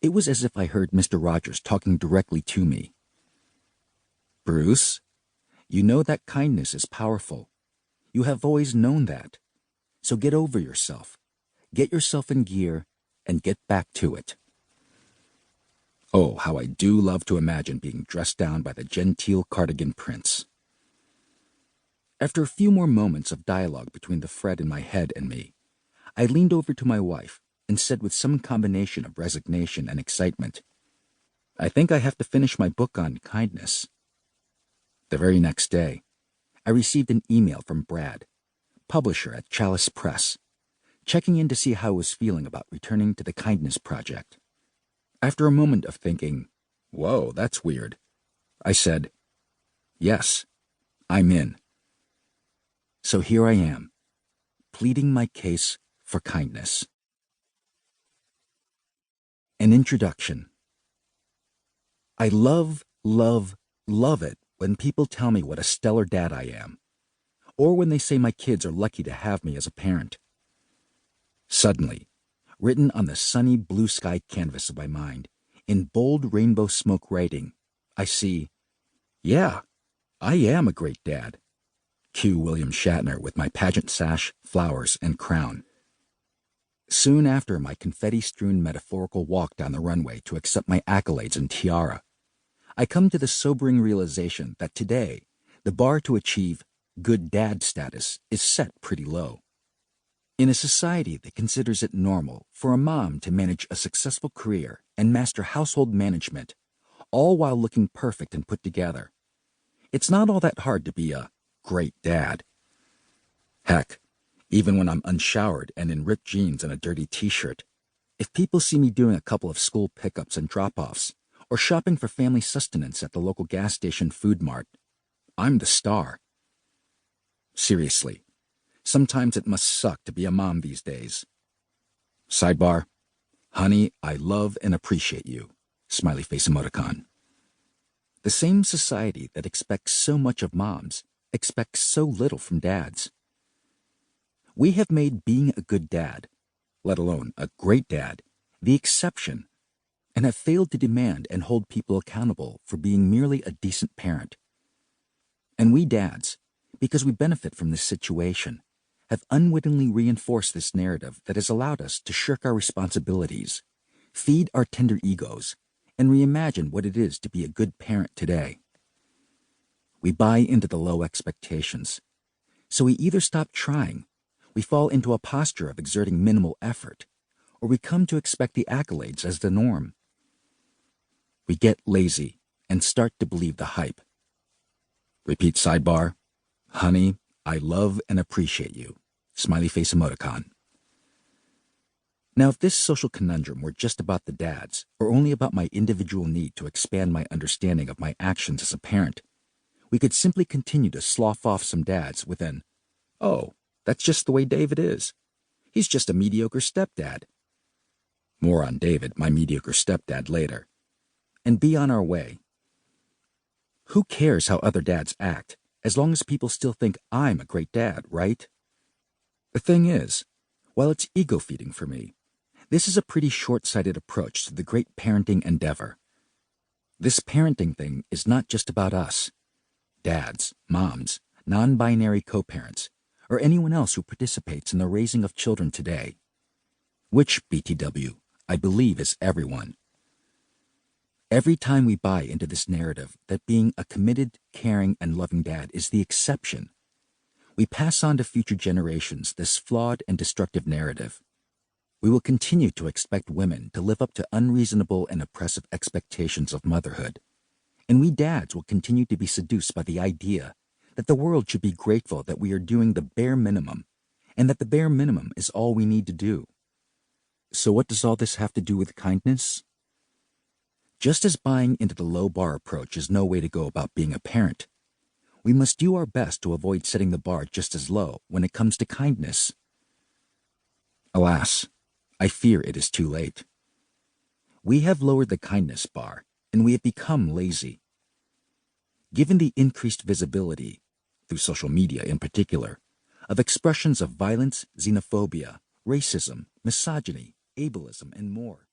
It was as if I heard Mr. Rogers talking directly to me. Bruce, you know that kindness is powerful. You have always known that. So get over yourself. Get yourself in gear and get back to it. Oh, how I do love to imagine being dressed down by the genteel cardigan prince. After a few more moments of dialogue between the Fred in my head and me, I leaned over to my wife and said with some combination of resignation and excitement, I think I have to finish my book on kindness. The very next day, I received an email from Brad, publisher at Chalice Press, checking in to see how I was feeling about returning to the Kindness Project. After a moment of thinking, whoa, that's weird, I said, yes, I'm in. So here I am, pleading my case for kindness. An introduction. I love it when people tell me what a stellar dad I am, or when they say my kids are lucky to have me as a parent. Suddenly, written on the sunny blue sky canvas of my mind, in bold rainbow smoke writing, I see, yeah, I am a great dad. Cue William Shatner with my pageant sash, flowers, and crown. Soon after my confetti-strewn metaphorical walk down the runway to accept my accolades and tiara, I come to the sobering realization that today, the bar to achieve good dad status is set pretty low. In a society that considers it normal for a mom to manage a successful career and master household management, all while looking perfect and put together, it's not all that hard to be a great dad. Heck, even when I'm unshowered and in ripped jeans and a dirty t-shirt, if people see me doing a couple of school pickups and drop-offs, or shopping for family sustenance at the local gas station food mart, I'm the star. Seriously, sometimes it must suck to be a mom these days. Sidebar, honey, I love and appreciate you. Smiley face emoticon. The same society that expects so much of moms expects so little from dads. We have made being a good dad, let alone a great dad, the exception, and have failed to demand and hold people accountable for being merely a decent parent. And we dads, because we benefit from this situation, have unwittingly reinforced this narrative that has allowed us to shirk our responsibilities, feed our tender egos, and reimagine what it is to be a good parent today. We buy into the low expectations, so we either stop trying, we fall into a posture of exerting minimal effort, or we come to expect the accolades as the norm. We get lazy and start to believe the hype. Repeat sidebar, honey, I love and appreciate you. Smiley face emoticon. Now, if this social conundrum were just about the dads, or only about my individual need to expand my understanding of my actions as a parent, we could simply continue to slough off some dads with an, oh, that's just the way David is. He's just a mediocre stepdad. More on David, my mediocre stepdad, later. And be on our way. Who cares how other dads act, as long as people still think I'm a great dad, right? The thing is, while it's ego-feeding for me, this is a pretty short-sighted approach to the great parenting endeavor. This parenting thing is not just about us, dads, moms, non-binary co-parents, or anyone else who participates in the raising of children today. Which, BTW, I believe is everyone. Every time we buy into this narrative that being a committed, caring, and loving dad is the exception, we pass on to future generations this flawed and destructive narrative. We will continue to expect women to live up to unreasonable and oppressive expectations of motherhood, and we dads will continue to be seduced by the idea that the world should be grateful that we are doing the bare minimum, and that the bare minimum is all we need to do. So what does all this have to do with kindness? Just as buying into the low bar approach is no way to go about being a parent, we must do our best to avoid setting the bar just as low when it comes to kindness. Alas, I fear it is too late. We have lowered the kindness bar, and we have become lazy. Given the increased visibility, through social media in particular, of expressions of violence, xenophobia, racism, misogyny, ableism, and more,